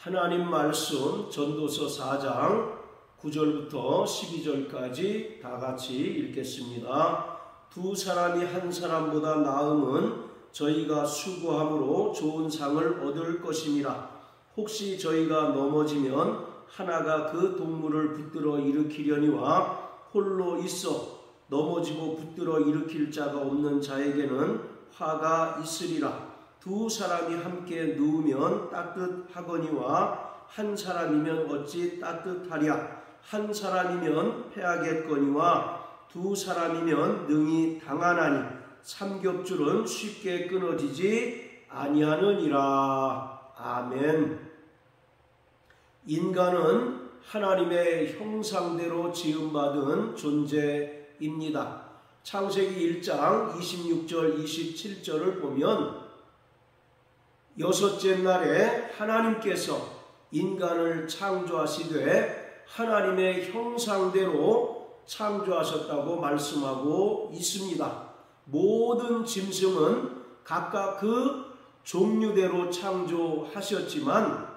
하나님 말씀 전도서 4장 9절부터 12절까지 다 같이 읽겠습니다. 두 사람이 한 사람보다 나음은 저희가 수고함으로 좋은 상을 얻을 것임이라. 혹시 저희가 넘어지면 하나가 그 동물을 붙들어 일으키려니와 홀로 있어 넘어지고 붙들어 일으킬 자가 없는 자에게는 화가 있으리라. 두 사람이 함께 누우면 따뜻하거니와 한 사람이면 어찌 따뜻하랴. 한 사람이면 패하겠거니와 두 사람이면 능히 당하나니 삼겹줄은 쉽게 끊어지지 아니하느니라. 아멘. 인간은 하나님의 형상대로 지음받은 존재입니다. 창세기 1장 26절 27절을 보면 여섯째 날에 하나님께서 인간을 창조하시되 하나님의 형상대로 창조하셨다고 말씀하고 있습니다. 모든 짐승은 각각 그 종류대로 창조하셨지만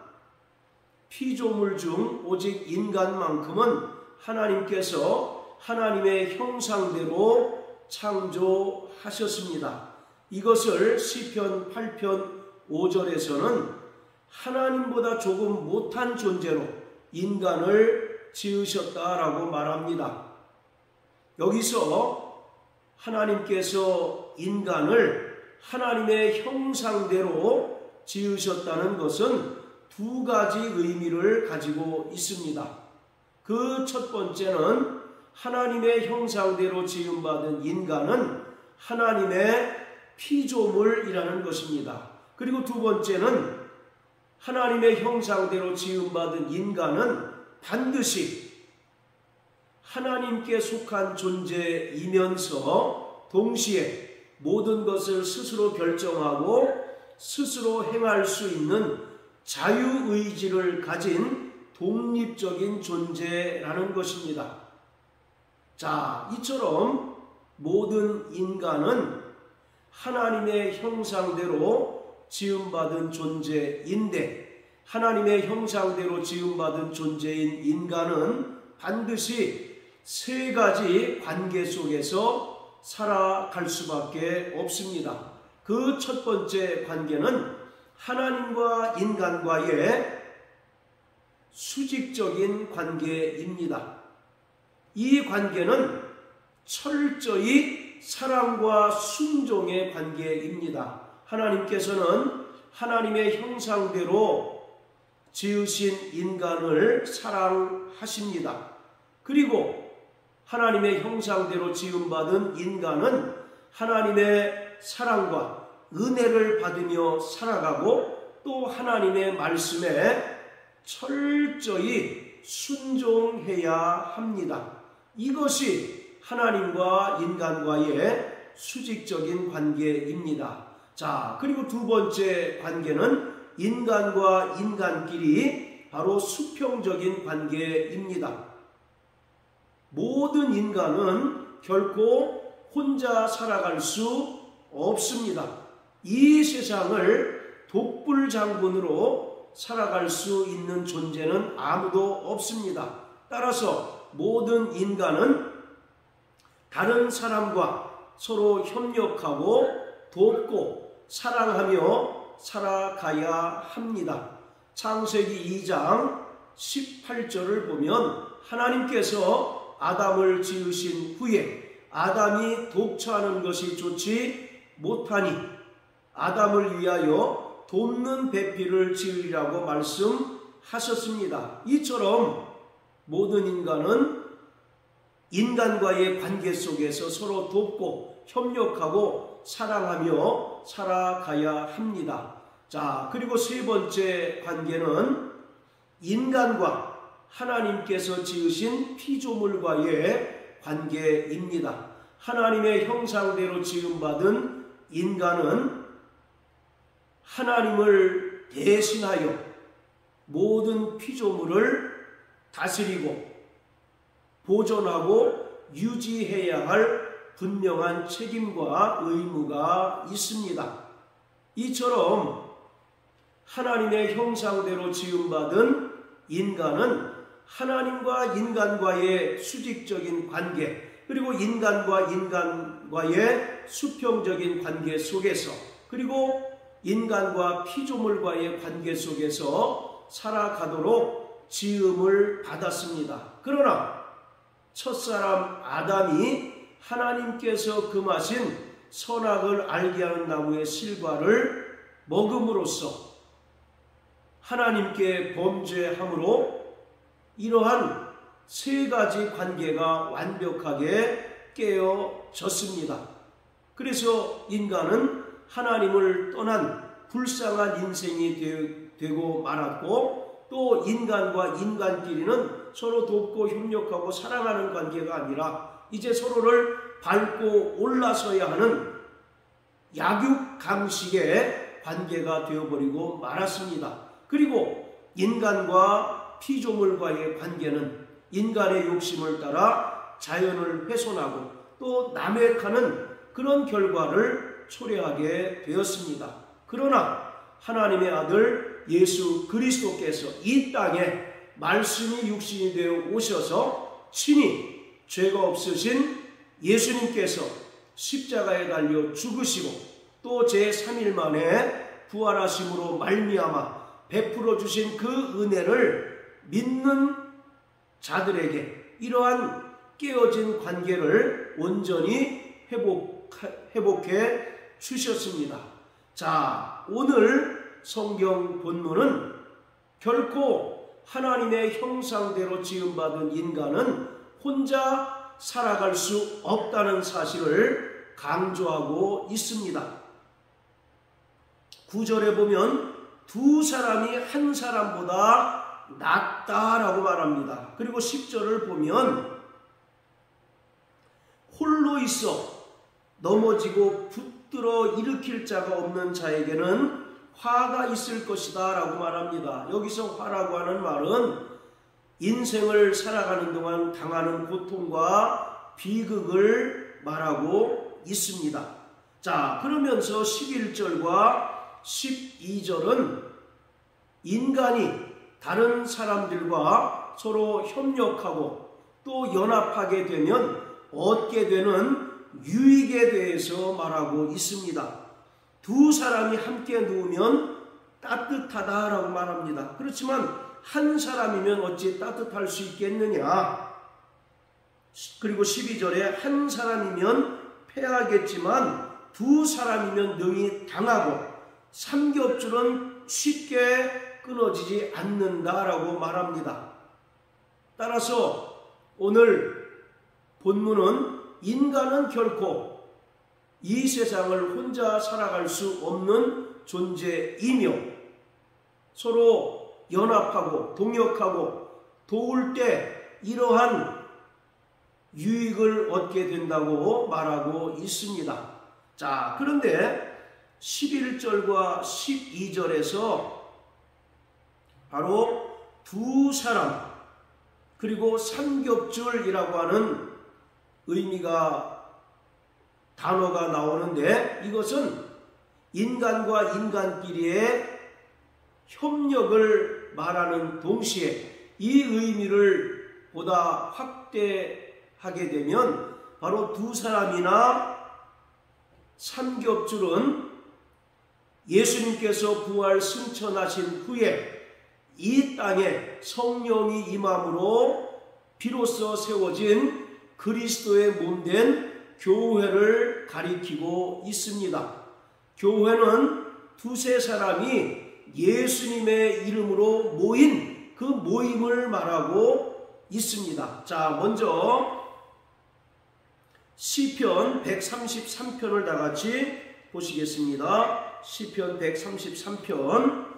피조물 중 오직 인간만큼은 하나님께서 하나님의 형상대로 창조하셨습니다. 이것을 시편 8편 5절에서는 하나님보다 조금 못한 존재로 인간을 지으셨다라고 말합니다. 여기서 하나님께서 인간을 하나님의 형상대로 지으셨다는 것은 두 가지 의미를 가지고 있습니다. 그 첫 번째는 하나님의 형상대로 지음받은 인간은 하나님의 피조물이라는 것입니다. 그리고 두 번째는 하나님의 형상대로 지음받은 인간은 반드시 하나님께 속한 존재이면서 동시에 모든 것을 스스로 결정하고 스스로 행할 수 있는 자유의지를 가진 독립적인 존재라는 것입니다. 자, 이처럼 모든 인간은 하나님의 형상대로 지음받은 존재인데 하나님의 형상대로 지음받은 존재인 인간은 반드시 세 가지 관계 속에서 살아갈 수밖에 없습니다. 그 첫 번째 관계는 하나님과 인간과의 수직적인 관계입니다. 이 관계는 철저히 사랑과 순종의 관계입니다. 하나님께서는 하나님의 형상대로 지으신 인간을 사랑하십니다. 그리고 하나님의 형상대로 지음받은 인간은 하나님의 사랑과 은혜를 받으며 살아가고 또 하나님의 말씀에 철저히 순종해야 합니다. 이것이 하나님과 인간과의 수직적인 관계입니다. 자, 그리고 두 번째 관계는 인간과 인간끼리 바로 수평적인 관계입니다. 모든 인간은 결코 혼자 살아갈 수 없습니다. 이 세상을 독불장군으로 살아갈 수 있는 존재는 아무도 없습니다. 따라서 모든 인간은 다른 사람과 서로 협력하고 돕고 사랑하며 살아가야 합니다. 창세기 2장 18절을 보면 하나님께서 아담을 지으신 후에 아담이 독처하는 것이 좋지 못하니 아담을 위하여 돕는 배필을 지으리라고 말씀하셨습니다. 이처럼 모든 인간은 인간과의 관계 속에서 서로 돕고 협력하고 사랑하며 살아가야 합니다. 자, 그리고 세 번째 관계는 인간과 하나님께서 지으신 피조물과의 관계입니다. 하나님의 형상대로 지음받은 인간은 하나님을 대신하여 모든 피조물을 다스리고 보존하고 유지해야 할 분명한 책임과 의무가 있습니다. 이처럼 하나님의 형상대로 지음받은 인간은 하나님과 인간과의 수직적인 관계, 그리고 인간과 인간과의 수평적인 관계 속에서, 그리고 인간과 피조물과의 관계 속에서 살아가도록 지음을 받았습니다. 그러나 첫사람 아담이 하나님께서 금하신 선악을 알게 하는 나무의 실과를 먹음으로써 하나님께 범죄함으로 이러한 세 가지 관계가 완벽하게 깨어졌습니다. 그래서 인간은 하나님을 떠난 불쌍한 인생이 되고 말았고, 또 인간과 인간끼리는 서로 돕고 협력하고 사랑하는 관계가 아니라 이제 서로를 밟고 올라서야 하는 약육강식의 관계가 되어버리고 말았습니다. 그리고 인간과 피조물과의 관계는 인간의 욕심을 따라 자연을 훼손하고 또 남획하는 그런 결과를 초래하게 되었습니다. 그러나 하나님의 아들 예수 그리스도께서 이 땅에 말씀이 육신이 되어 오셔서 친히 죄가 없으신 예수님께서 십자가에 달려 죽으시고 또 제3일 만에 부활하심으로 말미암아 베풀어 주신 그 은혜를 믿는 자들에게 이러한 깨어진 관계를 온전히 회복해 주셨습니다. 자, 오늘 성경 본문은 결코 하나님의 형상대로 지음받은 인간은 혼자 살아갈 수 없다는 사실을 강조하고 있습니다. 9절에 보면 두 사람이 한 사람보다 낫다라고 말합니다. 그리고 10절을 보면 홀로 있어 넘어지고 붙들어 일으킬 자가 없는 자에게는 화가 있을 것이다 라고 말합니다. 여기서 화라고 하는 말은 인생을 살아가는 동안 당하는 고통과 비극을 말하고 있습니다. 자, 그러면서 11절과 12절은 인간이 다른 사람들과 서로 협력하고 또 연합하게 되면 얻게 되는 유익에 대해서 말하고 있습니다. 두 사람이 함께 누우면 따뜻하다라고 말합니다. 그렇지만 한 사람이면 어찌 따뜻할 수 있겠느냐. 그리고 12절에 한 사람이면 패하겠지만 두 사람이면 능히 당하고 삼겹줄은 쉽게 끊어지지 않는다라고 말합니다. 따라서 오늘 본문은 인간은 결코 이 세상을 혼자 살아갈 수 없는 존재이며 서로 연합하고 동역하고 도울 때 이러한 유익을 얻게 된다고 말하고 있습니다. 자, 그런데 11절과 12절에서 바로 두 사람 그리고 삼겹줄이라고 하는 단어가 나오는데, 이것은 인간과 인간끼리의 협력을 말하는 동시에 이 의미를 보다 확대하게 되면 바로 두 사람이나 삼겹줄은 예수님께서 부활 승천하신 후에 이 땅에 성령이 임함으로 비로소 세워진 그리스도의 몸된 교회를 가리키고 있습니다. 교회는 두세 사람이 예수님의 이름으로 모인 그 모임을 말하고 있습니다. 자, 먼저 시편 133편을 다 같이 보시겠습니다. 시편 133편.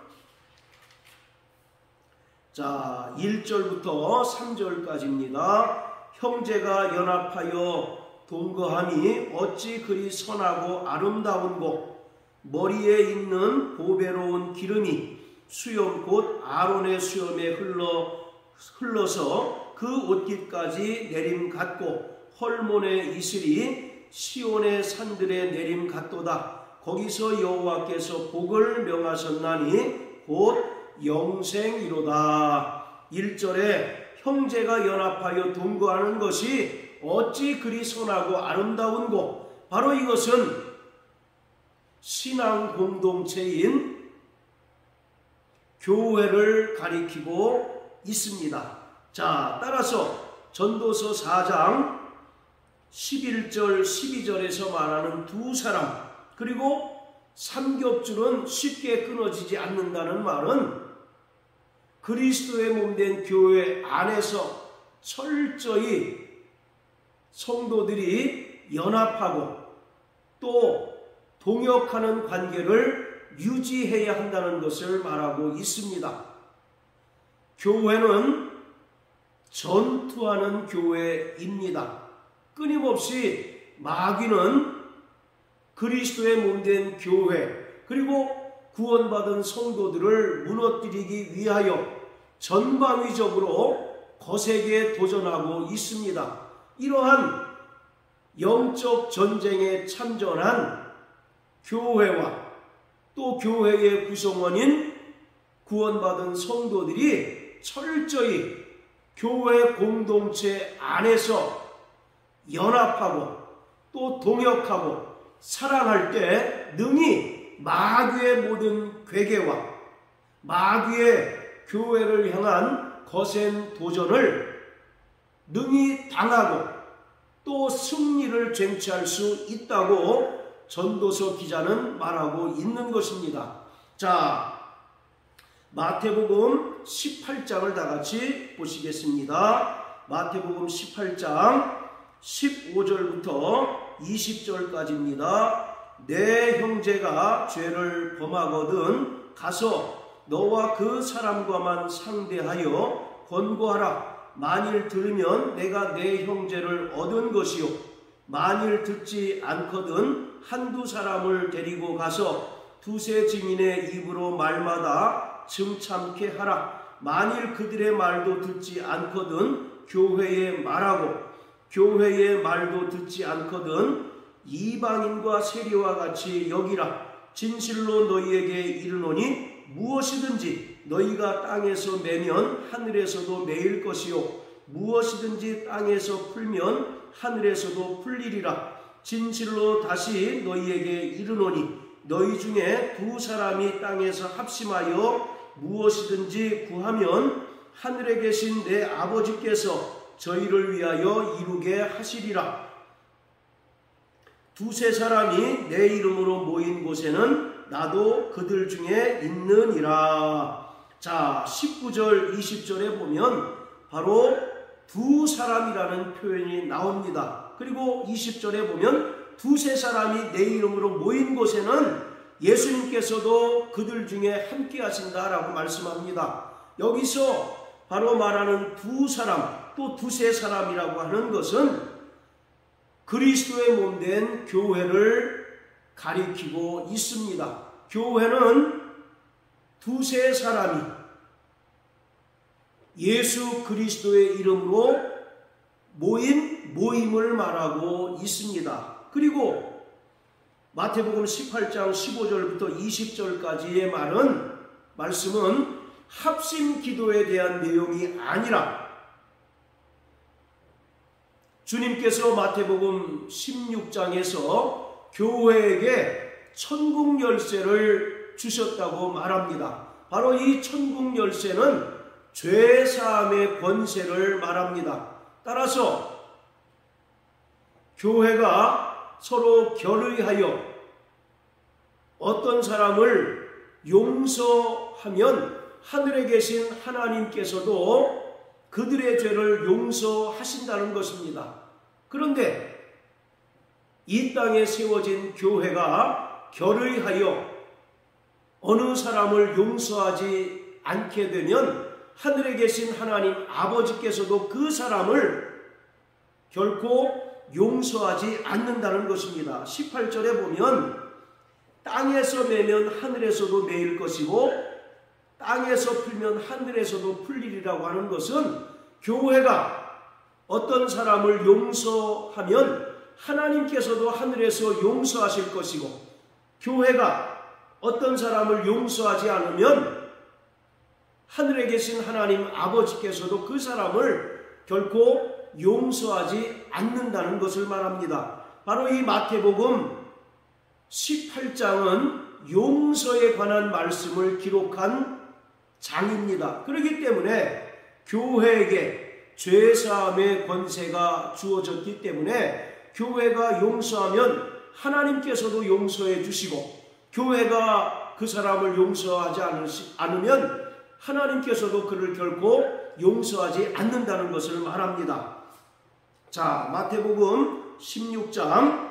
자, 1절부터 3절까지입니다. 형제가 연합하여 동거함이 어찌 그리 선하고 아름다운고, 머리에 있는 보배로운 기름이 수염 곧 아론의 수염에 흘러서 그 옷깃까지 내림 같고, 헐몬의 이슬이 시온의 산들에 내림 같도다. 거기서 여호와께서 복을 명하셨나니 곧 영생이로다. 1절에 형제가 연합하여 동거하는 것이 어찌 그리 선하고 아름다운고, 바로 이것은 신앙 공동체인 교회를 가리키고 있습니다. 자, 따라서 전도서 4장 11절 12절에서 말하는 두 사람, 그리고 삼겹줄은 쉽게 끊어지지 않는다는 말은 그리스도의 몸된 교회 안에서 철저히 성도들이 연합하고 또 동역하는 관계를 유지해야 한다는 것을 말하고 있습니다. 교회는 전투하는 교회입니다. 끊임없이 마귀는 그리스도의 몸된 교회, 그리고 구원받은 성도들을 무너뜨리기 위하여 전방위적으로 거세게 도전하고 있습니다. 이러한 영적 전쟁에 참전한 교회와 또 교회의 구성원인 구원받은 성도들이 철저히 교회 공동체 안에서 연합하고 또 동역하고 사랑할 때 능히 마귀의 모든 괴계와 마귀의 교회를 향한 거센 도전을 능히 당하고 또 승리를 쟁취할 수 있다고 전도서 기자는 말하고 있는 것입니다. 자, 마태복음 18장을 다 같이 보시겠습니다. 마태복음 18장 15절부터 20절까지입니다. 내 형제가 죄를 범하거든 가서 너와 그 사람과만 상대하여 권고하라. 만일 들으면 내가 내 형제를 얻은 것이요, 만일 듣지 않거든 한두 사람을 데리고 가서 두세 증인의 입으로 말마다 증참케 하라. 만일 그들의 말도 듣지 않거든 교회에 말하고, 교회의 말도 듣지 않거든 이방인과 세리와 같이 여기라. 진실로 너희에게 이르노니 무엇이든지 너희가 땅에서 매면 하늘에서도 매일 것이요, 무엇이든지 땅에서 풀면 하늘에서도 풀리리라. 진실로 다시 너희에게 이르노니 너희 중에 두 사람이 땅에서 합심하여 무엇이든지 구하면 하늘에 계신 내 아버지께서 저희를 위하여 이루게 하시리라. 두세 사람이 내 이름으로 모인 곳에는 나도 그들 중에 있느니라. 자, 19절 20절에 보면 바로 두 사람이라는 표현이 나옵니다. 그리고 20절에 보면 두세 사람이 내 이름으로 모인 곳에는 예수님께서도 그들 중에 함께 하신다라고 말씀합니다. 여기서 바로 말하는 두 사람, 또 두세 사람이라고 하는 것은 그리스도의 몸된 교회를 가리키고 있습니다. 교회는 두세 사람이 예수 그리스도의 이름으로 모인 모임을 말하고 있습니다. 그리고 마태복음 18장 15절부터 20절까지의 말씀은 합심 기도에 대한 내용이 아니라 주님께서 마태복음 16장에서 교회에게 천국 열쇠를 주셨다고 말합니다. 바로 이 천국 열쇠는 죄 사함의 권세를 말합니다. 따라서 교회가 서로 결의하여 어떤 사람을 용서하면 하늘에 계신 하나님께서도 그들의 죄를 용서하신다는 것입니다. 그런데 이 땅에 세워진 교회가 결의하여 어느 사람을 용서하지 않게 되면 하늘에 계신 하나님 아버지께서도 그 사람을 결코 용서하지 않는다는 것입니다. 18절에 보면 땅에서 매면 하늘에서도 매일 것이고 땅에서 풀면 하늘에서도 풀리리라고 하는 것은 교회가 어떤 사람을 용서하면 하나님께서도 하늘에서 용서하실 것이고, 교회가 어떤 사람을 용서하지 않으면 하늘에 계신 하나님 아버지께서도 그 사람을 결코 용서하지 않는다는 것을 말합니다. 바로 이 마태복음 18장은 용서에 관한 말씀을 기록한 장입니다. 그렇기 때문에 교회에게 죄사함의 권세가 주어졌기 때문에 교회가 용서하면 하나님께서도 용서해 주시고, 교회가 그 사람을 용서하지 않으면 하나님께서도 그를 결코 용서하지 않는다는 것을 말합니다. 자, 마태복음 16장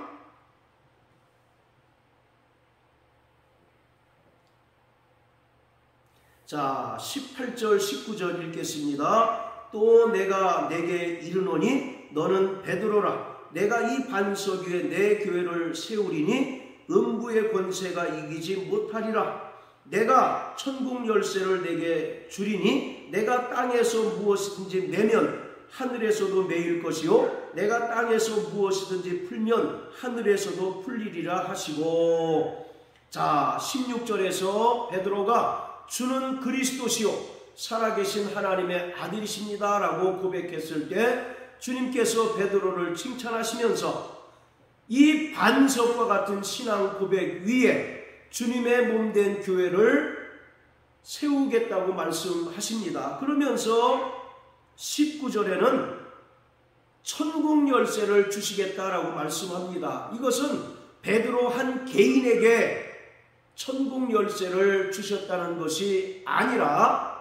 자 18절 19절 읽겠습니다. 또 내가 내게 이르노니 너는 베드로라. 내가 이 반석 위에 내 교회를 세우리니 음부의 권세가 이기지 못하리라. 내가 천국 열쇠를 내게 주리니 내가 땅에서 무엇이든지 매면 하늘에서도 매일 것이요 내가 땅에서 무엇이든지 풀면 하늘에서도 풀리리라 하시고, 자 16절에서 베드로가 주는 그리스도시요 살아계신 하나님의 아들이십니다 라고 고백했을 때 주님께서 베드로를 칭찬하시면서 이 반석과 같은 신앙 고백 위에 주님의 몸된 교회를 세우겠다고 말씀하십니다. 그러면서 19절에는 천국 열쇠를 주시겠다라고 말씀합니다. 이것은 베드로 한 개인에게 천국 열쇠를 주셨다는 것이 아니라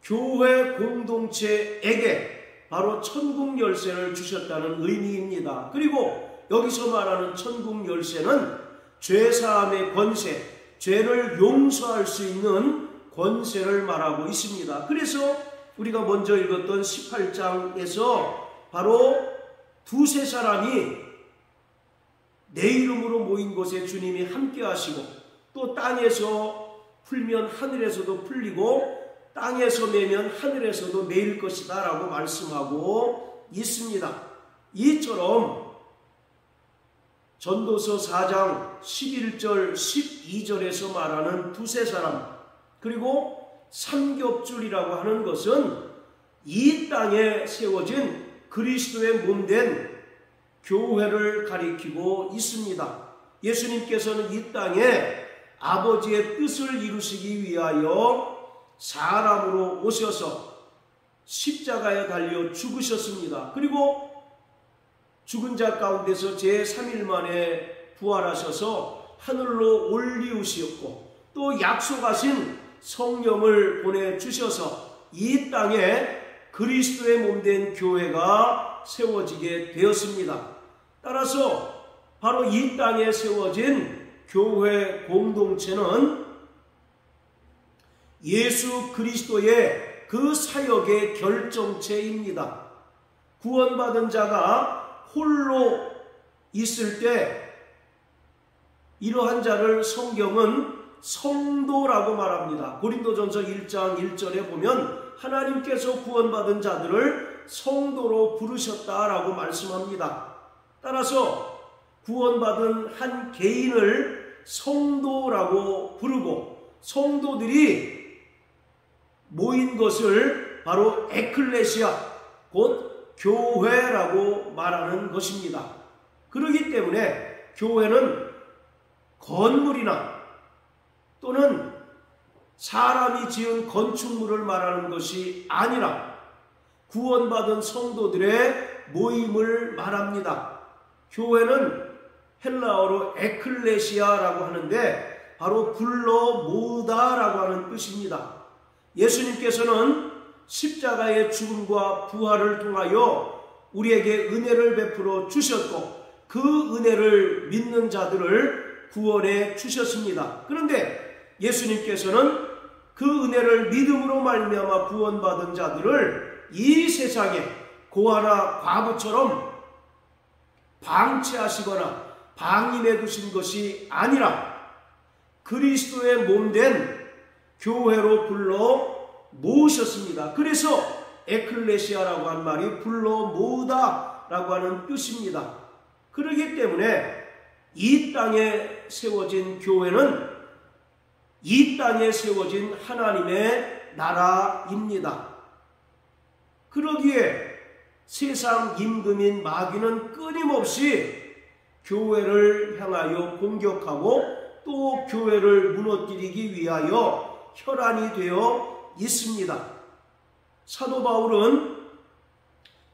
교회 공동체에게 바로 천국 열쇠를 주셨다는 의미입니다. 그리고 여기서 말하는 천국 열쇠는 죄사함의 권세, 죄를 용서할 수 있는 권세를 말하고 있습니다. 그래서 우리가 먼저 읽었던 18장에서 바로 두세 사람이 내 이름으로 모인 곳에 주님이 함께 하시고, 또 땅에서 풀면 하늘에서도 풀리고 땅에서 매면 하늘에서도 매일 것이다 라고 말씀하고 있습니다. 이처럼 전도서 4장 11절 12절에서 말하는 두세 사람, 그리고 삼겹줄이라고 하는 것은 이 땅에 세워진 그리스도의 몸된 교회를 가리키고 있습니다. 예수님께서는 이 땅에 아버지의 뜻을 이루시기 위하여 사람으로 오셔서 십자가에 달려 죽으셨습니다. 그리고 죽은 자 가운데서 제3일 만에 부활하셔서 하늘로 올리우셨고, 또 약속하신 성령을 보내주셔서 이 땅에 그리스도의 몸된 교회가 세워지게 되었습니다. 따라서 바로 이 땅에 세워진 교회 공동체는 예수 그리스도의 그 사역의 결정체입니다. 구원받은 자가 홀로 있을 때 이러한 자를 성경은 성도라고 말합니다. 고린도전서 1장 1절에 보면 하나님께서 구원받은 자들을 성도로 부르셨다라고 말씀합니다. 따라서 구원받은 한 개인을 성도라고 부르고, 성도들이 모인 것을 바로 에클레시아, 곧 교회라고 말하는 것입니다. 그렇기 때문에 교회는 건물이나 또는 사람이 지은 건축물을 말하는 것이 아니라 구원받은 성도들의 모임을 말합니다. 교회는 헬라어로 에클레시아라고 하는데 바로 불러 모으다라고 하는 뜻입니다. 예수님께서는 십자가의 죽음과 부활을 통하여 우리에게 은혜를 베풀어 주셨고, 그 은혜를 믿는 자들을 구원해 주셨습니다. 그런데 예수님께서는 그 은혜를 믿음으로 말미암아 구원받은 자들을 이 세상에 고아나 과부처럼 방치하시거나 방임해 두신 것이 아니라 그리스도의 몸된 교회로 불러 모으셨습니다. 그래서 에클레시아라고 한 말이 불러 모으다라고 하는 뜻입니다. 그렇기 때문에 이 땅에 세워진 교회는 이 땅에 세워진 하나님의 나라입니다. 그러기에 세상 임금인 마귀는 끊임없이 교회를 향하여 공격하고 또 교회를 무너뜨리기 위하여 혈안이 되어 있습니다. 사도 바울은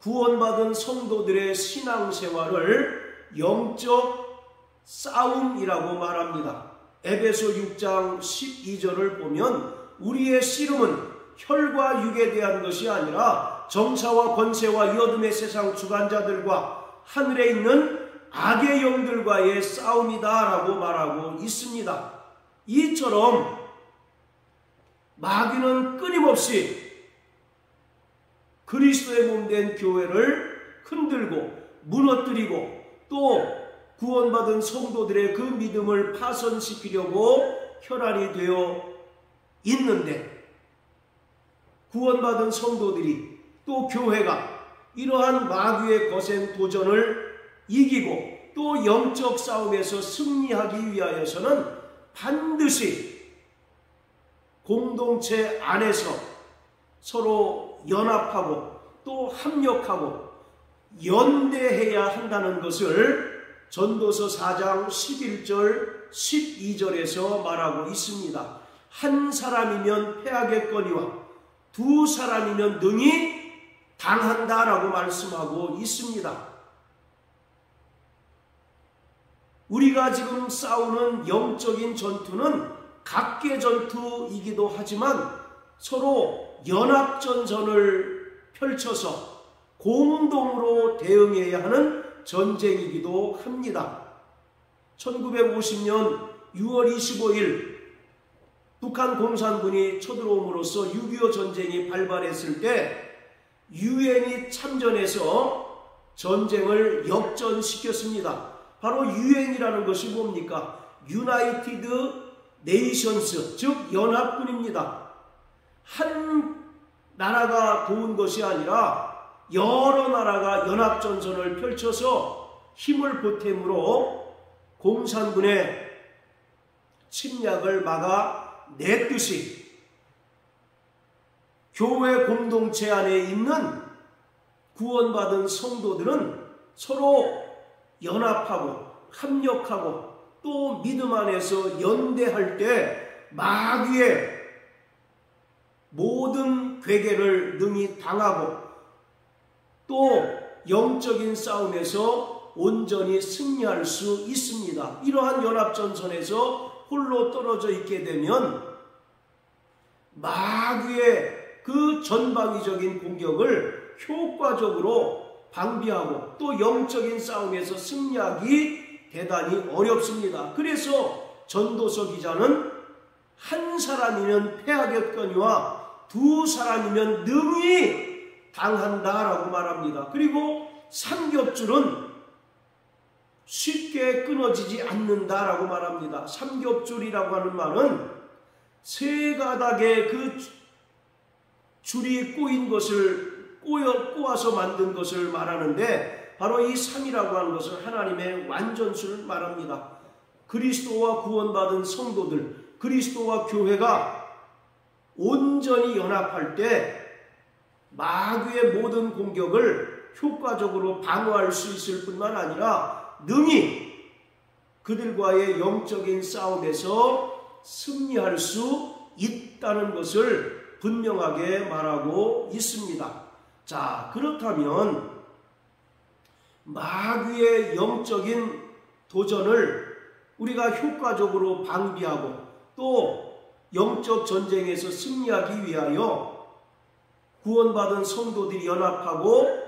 구원받은 성도들의 신앙생활을 영적 싸움이라고 말합니다. 에베소 6장 12절을 보면 우리의 씨름은 혈과 육에 대한 것이 아니라 정사와 권세와 이 어둠의 세상 주관자들과 하늘에 있는 악의 영들과의 싸움이다 라고 말하고 있습니다. 이처럼 마귀는 끊임없이 그리스도의 몸된 교회를 흔들고 무너뜨리고 또 구원받은 성도들의 그 믿음을 파손시키려고 혈안이 되어 있는데, 구원받은 성도들이 또 교회가 이러한 마귀의 거센 도전을 이기고 또 영적 싸움에서 승리하기 위하여서는 반드시 공동체 안에서 서로 연합하고 또 합력하고 연대해야 한다는 것을 전도서 4장 11절 12절에서 말하고 있습니다. 한 사람이면 패하겠거니와 두 사람이면 능히 당한다라고 말씀하고 있습니다. 우리가 지금 싸우는 영적인 전투는 각계 전투이기도 하지만 서로 연합전선을 펼쳐서 공동으로 대응해야 하는 전쟁이기도 합니다. 1950년 6월 25일 북한 공산군이 쳐들어옴으로써 6.25 전쟁이 발발했을 때 유엔이 참전해서 전쟁을 역전시켰습니다. 바로 유엔이라는 것이 뭡니까? 유나이티드 네이션스, 즉 연합군입니다. 한 나라가 도운 것이 아니라 여러 나라가 연합전선을 펼쳐서 힘을 보탬으로 공산군의 침략을 막아냈듯이 교회 공동체 안에 있는 구원받은 성도들은 서로 연합하고 합력하고 또 믿음 안에서 연대할 때 마귀의 모든 괴계를 능히 당하고 또 영적인 싸움에서 온전히 승리할 수 있습니다. 이러한 연합전선에서 홀로 떨어져 있게 되면 마귀의 그 전방위적인 공격을 효과적으로 방비하고 또 영적인 싸움에서 승리하기 대단히 어렵습니다. 그래서 전도서 기자는 한 사람이면 패하겠거니와 두 사람이면 능히 당한다라고 말합니다. 그리고 삼겹줄은 쉽게 끊어지지 않는다라고 말합니다. 삼겹줄이라고 하는 말은 세 가닥의 그 줄이 꼬인 것을 꼬아서 만든 것을 말하는데 바로 이 삼이라고 하는 것은 하나님의 완전수를 말합니다. 그리스도와 구원받은 성도들, 그리스도와 교회가 온전히 연합할 때 마귀의 모든 공격을 효과적으로 방어할 수 있을 뿐만 아니라 능히 그들과의 영적인 싸움에서 승리할 수 있다는 것을 분명하게 말하고 있습니다. 자, 그렇다면 마귀의 영적인 도전을 우리가 효과적으로 방비하고 또 영적 전쟁에서 승리하기 위하여 구원받은 성도들이 연합하고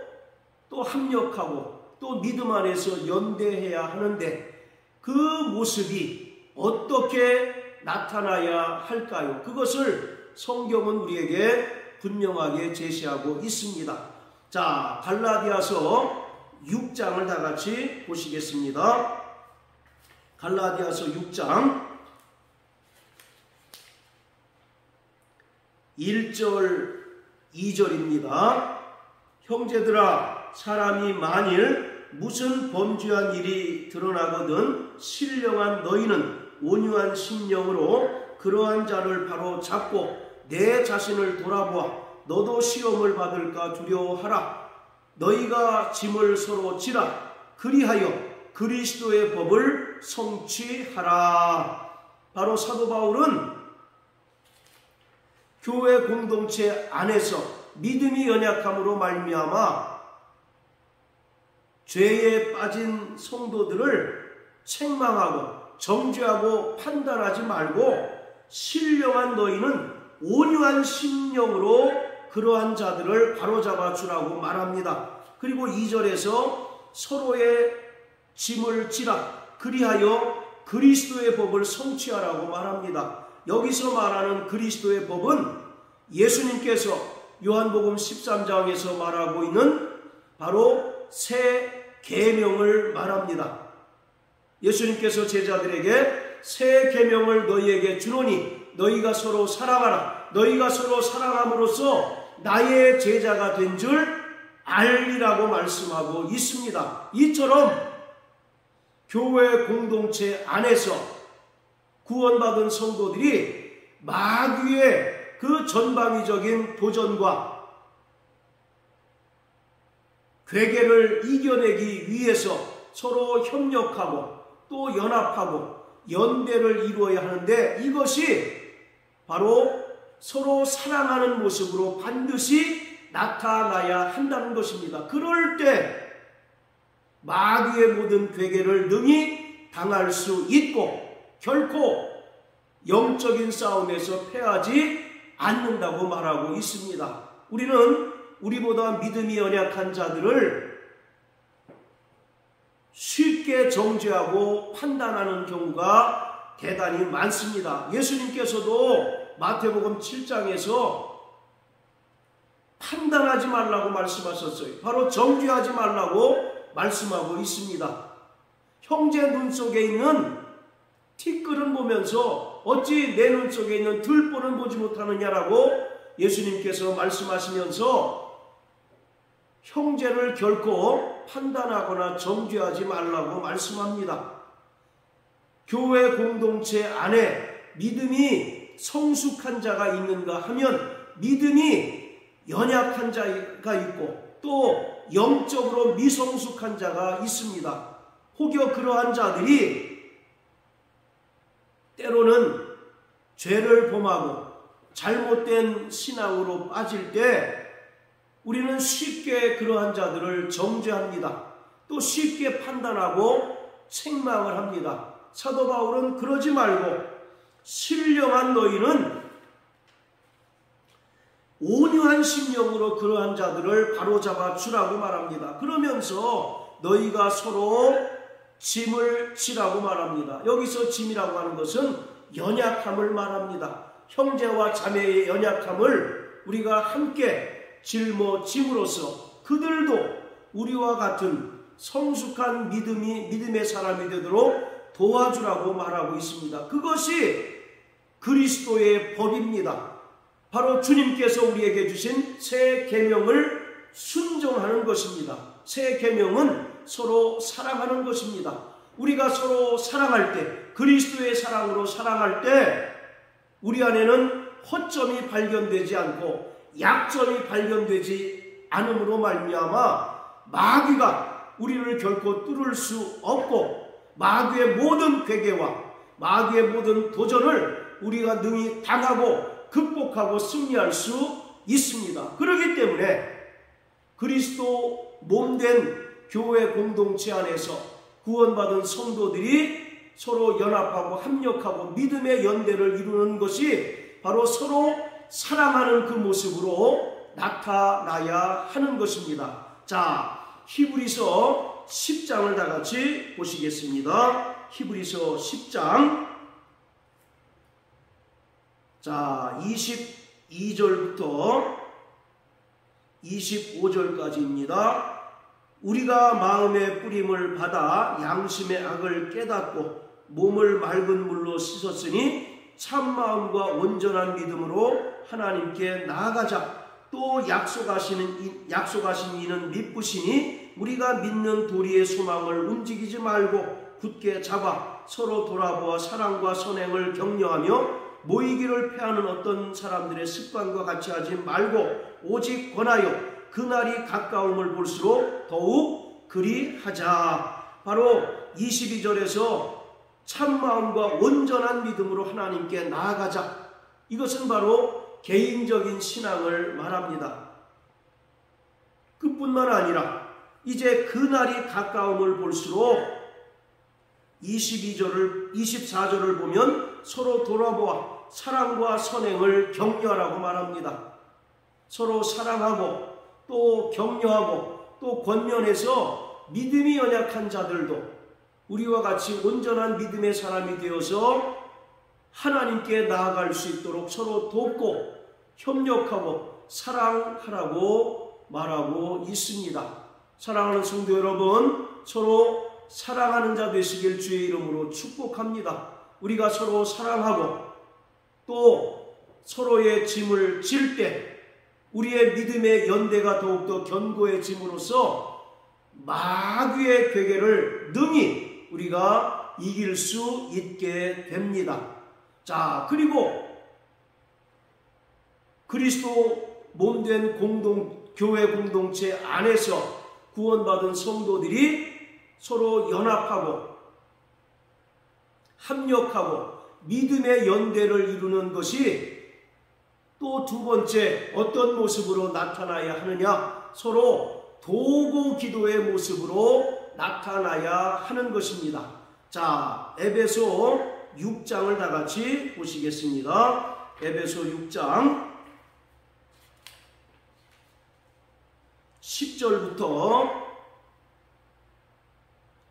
또 합력하고 또 믿음 안에서 연대해야 하는데 그 모습이 어떻게 나타나야 할까요? 그것을 성경은 우리에게 분명하게 제시하고 있습니다. 자, 갈라디아서 6장을 다 같이 보시겠습니다. 갈라디아서 6장 1절 2절입니다. 형제들아, 사람이 만일 무슨 범죄한 일이 드러나거든 신령한 너희는 온유한 심령으로 그러한 자를 바로 잡고 내 자신을 돌아보아 너도 시험을 받을까 두려워하라. 너희가 짐을 서로 지라. 그리하여 그리스도의 법을 성취하라. 바로 사도 바울은 교회 공동체 안에서 믿음이 연약함으로 말미암아 죄에 빠진 성도들을 책망하고 정죄하고 판단하지 말고 신령한 너희는 온유한 심령으로 그러한 자들을 바로잡아 주라고 말합니다. 그리고 2절에서 서로의 짐을 지라. 그리하여 그리스도의 법을 성취하라고 말합니다. 여기서 말하는 그리스도의 법은 예수님께서 요한복음 13장에서 말하고 있는 바로 새 계명을 말합니다. 예수님께서 제자들에게 새 계명을 너희에게 주노니 너희가 서로 사랑하라. 너희가 서로 사랑함으로써 나의 제자가 된 줄 알리라고 말씀하고 있습니다. 이처럼 교회 공동체 안에서 구원받은 성도들이 마귀의 그 전방위적인 도전과 괴계를 이겨내기 위해서 서로 협력하고 또 연합하고 연대를 이루어야 하는데, 이것이 바로 서로 사랑하는 모습으로 반드시 나타나야 한다는 것입니다. 그럴 때 마귀의 모든 괴계를 능히 당할 수 있고 결코 영적인 싸움에서 패하지 않는다고 말하고 있습니다. 우리는 우리보다 믿음이 연약한 자들을 쉽게 정죄하고 판단하는 경우가 대단히 많습니다. 예수님께서도 마태복음 7장에서 판단하지 말라고 말씀하셨어요. 바로 정죄하지 말라고 말씀하고 있습니다. 형제 눈 속에 있는 티끌은 보면서 어찌 내 눈 속에 있는 들보는 보지 못하느냐라고 예수님께서 말씀하시면서 형제를 결코 판단하거나 정죄하지 말라고 말씀합니다. 교회 공동체 안에 믿음이 성숙한 자가 있는가 하면 믿음이 연약한 자가 있고 또 영적으로 미성숙한 자가 있습니다. 혹여 그러한 자들이 때로는 죄를 범하고 잘못된 신앙으로 빠질 때 우리는 쉽게 그러한 자들을 정죄합니다. 또 쉽게 판단하고 책망을 합니다. 사도 바울은 그러지 말고 신령한 너희는 온유한 심령으로 그러한 자들을 바로잡아 주라고 말합니다. 그러면서 너희가 서로 짐을 지라고 말합니다. 여기서 짐이라고 하는 것은 연약함을 말합니다. 형제와 자매의 연약함을 우리가 함께 짊어짐으로써 그들도 우리와 같은 성숙한 믿음의 사람이 되도록 도와주라고 말하고 있습니다. 그것이 그리스도의 법입니다. 바로 주님께서 우리에게 주신 새 계명을 순종하는 것입니다. 새 계명은 서로 사랑하는 것입니다. 우리가 서로 사랑할 때, 그리스도의 사랑으로 사랑할 때 우리 안에는 허점이 발견되지 않고 약점이 발견되지 않음으로 말미암아 마귀가 우리를 결코 뚫을 수 없고 마귀의 모든 괴계와 마귀의 모든 도전을 우리가 능히 당하고 극복하고 승리할 수 있습니다. 그렇기 때문에 그리스도 몸된 교회 공동체 안에서 구원받은 성도들이 서로 연합하고 합력하고 믿음의 연대를 이루는 것이 바로 서로 사랑하는 그 모습으로 나타나야 하는 것입니다. 자, 히브리서 10장을 다 같이 보시겠습니다. 히브리서 10장 자 22절부터 25절까지입니다. 우리가 마음의 뿌림을 받아 양심의 악을 깨닫고 몸을 맑은 물로 씻었으니 참마음과 온전한 믿음으로 하나님께 나아가자. 또 약속하신 이는 미쁘시니 우리가 믿는 도리의 소망을 움직이지 말고 굳게 잡아 서로 돌아보아 사랑과 선행을 격려하며 모이기를 패하는 어떤 사람들의 습관과 같이 하지 말고 오직 권하여 그날이 가까움을 볼수록 더욱 그리하자. 바로 22절에서 참마음과 온전한 믿음으로 하나님께 나아가자. 이것은 바로 개인적인 신앙을 말합니다. 그뿐만 아니라 이제 그날이 가까움을 볼수록 24절을 보면 서로 돌아보아 사랑과 선행을 격려하라고 말합니다. 서로 사랑하고 또 격려하고 또 권면해서 믿음이 연약한 자들도 우리와 같이 온전한 믿음의 사람이 되어서 하나님께 나아갈 수 있도록 서로 돕고 협력하고 사랑하라고 말하고 있습니다. 사랑하는 성도 여러분, 서로 사랑하는 자 되시길 주의 이름으로 축복합니다. 우리가 서로 사랑하고 또 서로의 짐을 질 때 우리의 믿음의 연대가 더욱더 견고해짐으로써 마귀의 괴계를 능히 우리가 이길 수 있게 됩니다. 자, 그리고 그리스도 몸된 교회 공동체 안에서 구원받은 성도들이 서로 연합하고 합력하고 믿음의 연대를 이루는 것이 또 두 번째 어떤 모습으로 나타나야 하느냐? 서로 도구 기도의 모습으로 나타나야 하는 것입니다. 자, 에베소 6장을 다 같이 보시겠습니다. 에베소 6장 10절부터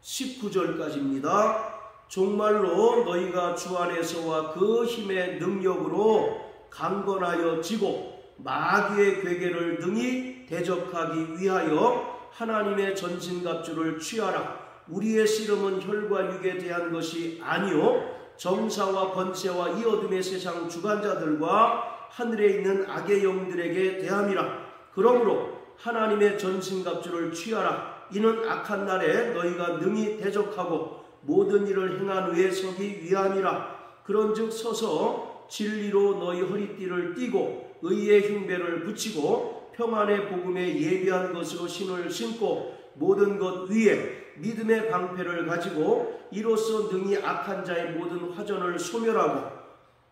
19절까지입니다. 정말로 너희가 주 안에서와 그 힘의 능력으로 강건하여 지고 마귀의 괴계를 능히 대적하기 위하여 하나님의 전신갑주를 취하라. 우리의 씨름은 혈과 육에 대한 것이 아니요 정사와 권세와 이 어둠의 세상 주관자들과 하늘에 있는 악의 영들에게 대함이라. 그러므로 하나님의 전신갑주를 취하라. 이는 악한 날에 너희가 능히 대적하고 모든 일을 행한 후에 서기 위함이라. 그런즉 서서 진리로 너희 허리띠를 띠고 의의 흉배를 붙이고 평안의 복음에 예비한 것으로 신을 신고 모든 것 위에 믿음의 방패를 가지고 이로써 능히 악한 자의 모든 화전을 소멸하고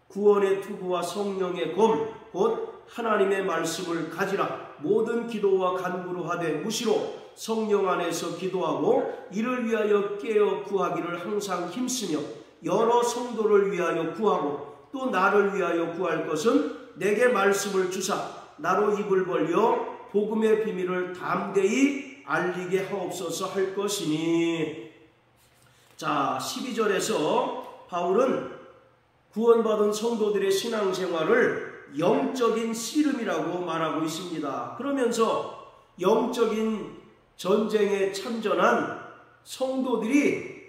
구원의 투구와 성령의 검 곧 하나님의 말씀을 가지라. 모든 기도와 간구로 하되 무시로 성령 안에서 기도하고 이를 위하여 깨어 구하기를 항상 힘쓰며 여러 성도를 위하여 구하고 또 나를 위하여 구할 것은 내게 말씀을 주사 나로 입을 벌려 복음의 비밀을 담대히 알리게 하옵소서 할 것이니. 자, 12절에서 바울은 구원받은 성도들의 신앙생활을 영적인 씨름이라고 말하고 있습니다. 그러면서 영적인 전쟁에 참전한 성도들이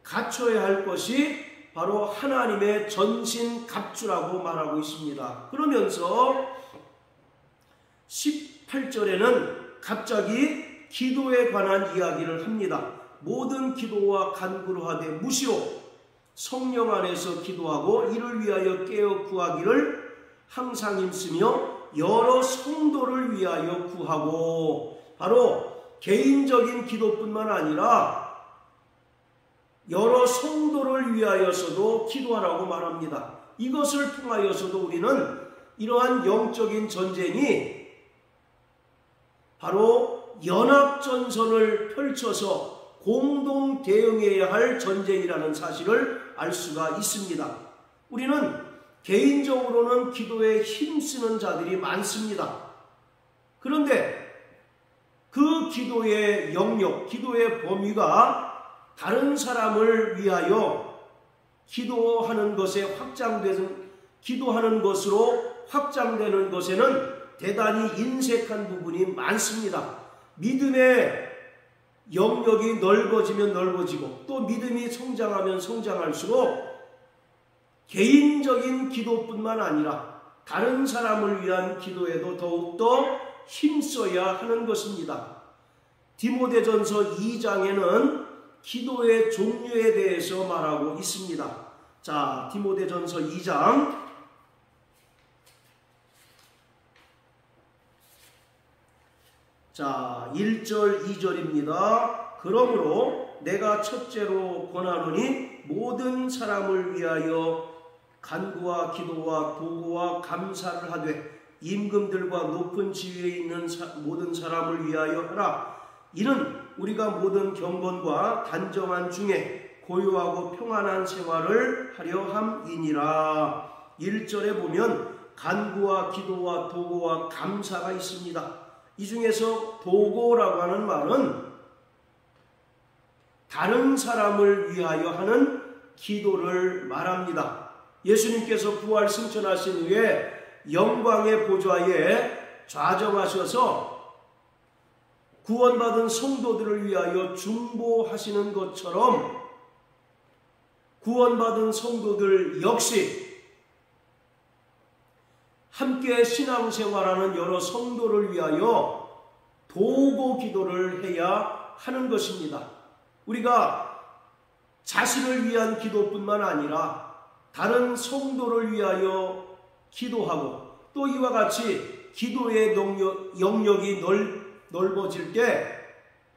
갖춰야 할 것이 바로 하나님의 전신갑주라고 말하고 있습니다. 그러면서 18절에는 갑자기 기도에 관한 이야기를 합니다. 모든 기도와 간구로 하되 무시로 성령 안에서 기도하고 이를 위하여 깨어 구하기를 항상 힘쓰며 여러 성도를 위하여 구하고, 바로 개인적인 기도뿐만 아니라 여러 성도를 위하여서도 기도하라고 말합니다. 이것을 통하여서도 우리는 이러한 영적인 전쟁이 바로 연합전선을 펼쳐서 공동 대응해야 할 전쟁이라는 사실을 알 수가 있습니다. 우리는 개인적으로는 기도에 힘쓰는 자들이 많습니다. 그런데 그 기도의 영역, 기도의 범위가 다른 사람을 위하여 기도하는 것에 기도하는 것으로 확장되는 것에는 대단히 인색한 부분이 많습니다. 믿음의 영역이 넓어지면 넓어지고 또 믿음이 성장하면 성장할수록 개인적인 기도뿐만 아니라 다른 사람을 위한 기도에도 더욱더 힘써야 하는 것입니다. 디모데전서 2장에는 기도의 종류에 대해서 말하고 있습니다. 자, 디모데전서 2장 자, 1절 2절입니다. 그러므로 내가 첫째로 권하노니 모든 사람을 위하여 간구와 기도와 도구와 감사를 하되 임금들과 높은 지위에 있는 모든 사람을 위하여 하라. 이는 우리가 모든 경건과 단정한 중에 고요하고 평안한 생활을 하려 함이니라. 1절에 보면 간구와 기도와 도구와 감사가 있습니다. 이 중에서 도구라고 하는 말은 다른 사람을 위하여 하는 기도를 말합니다. 예수님께서 부활 승천하신 후에 영광의 보좌에 좌정하셔서 구원받은 성도들을 위하여 중보하시는 것처럼 구원받은 성도들 역시 함께 신앙생활하는 여러 성도를 위하여 도구 기도를 해야 하는 것입니다. 우리가 자신을 위한 기도뿐만 아니라 다른 성도를 위하여 기도하고 또 이와 같이 기도의 영역이 넓어질 때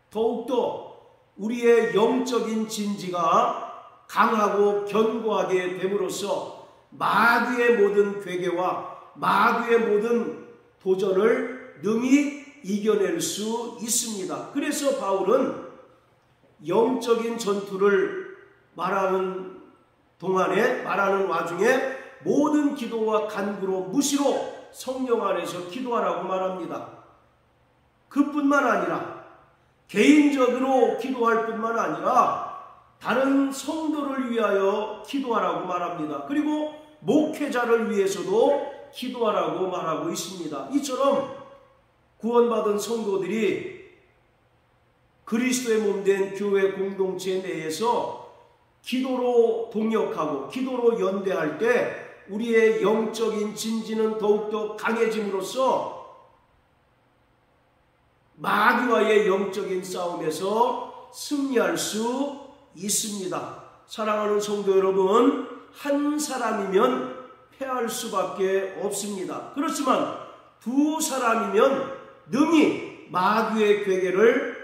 더욱더 우리의 영적인 진지가 강하고 견고하게 됨으로써 마귀의 모든 괴계와 마귀의 모든 도전을 능히 이겨낼 수 있습니다. 그래서 바울은 영적인 전투를 말하는 와중에 모든 기도와 간구로 무시로 성령 안에서 기도하라고 말합니다. 그뿐만 아니라 개인적으로 기도할 뿐만 아니라 다른 성도를 위하여 기도하라고 말합니다. 그리고 목회자를 위해서도 기도하라고 말하고 있습니다. 이처럼 구원받은 성도들이 그리스도의 몸된 교회 공동체 내에서 기도로 동역하고 기도로 연대할 때 우리의 영적인 진지는 더욱더 강해짐으로써 마귀와의 영적인 싸움에서 승리할 수 있습니다. 사랑하는 성도 여러분, 한 사람이면 패할 수밖에 없습니다. 그렇지만 두 사람이면 능히 마귀의 괴계를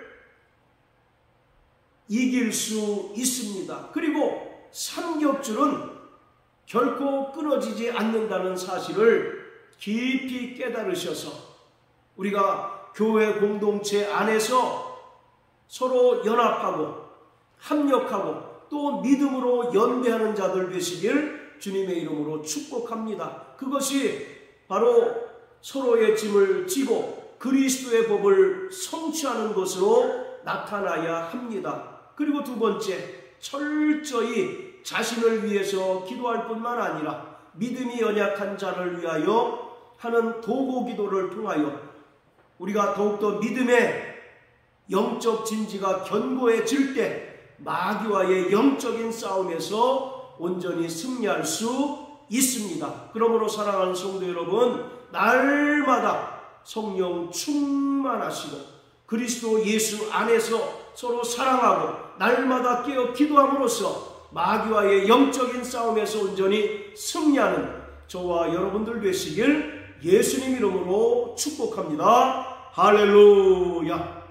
이길 수 있습니다. 그리고 삼겹줄은 결코 끊어지지 않는다는 사실을 깊이 깨달으셔서 우리가 교회 공동체 안에서 서로 연합하고 합력하고 또 믿음으로 연대하는 자들 되시길 주님의 이름으로 축복합니다. 그것이 바로 서로의 짐을 지고 그리스도의 법을 성취하는 것으로 나타나야 합니다. 그리고 두 번째, 철저히 자신을 위해서 기도할 뿐만 아니라 믿음이 연약한 자를 위하여 하는 도구 기도를 통하여 우리가 더욱더 믿음의 영적 진지가 견고해질 때 마귀와의 영적인 싸움에서 온전히 승리할 수 있습니다. 그러므로 사랑하는 성도 여러분, 날마다 성령 충만하시고 그리스도 예수 안에서 서로 사랑하고 날마다 깨어 기도함으로써 마귀와의 영적인 싸움에서 온전히 승리하는 저와 여러분들 되시길 예수님 이름으로 축복합니다. 할렐루야.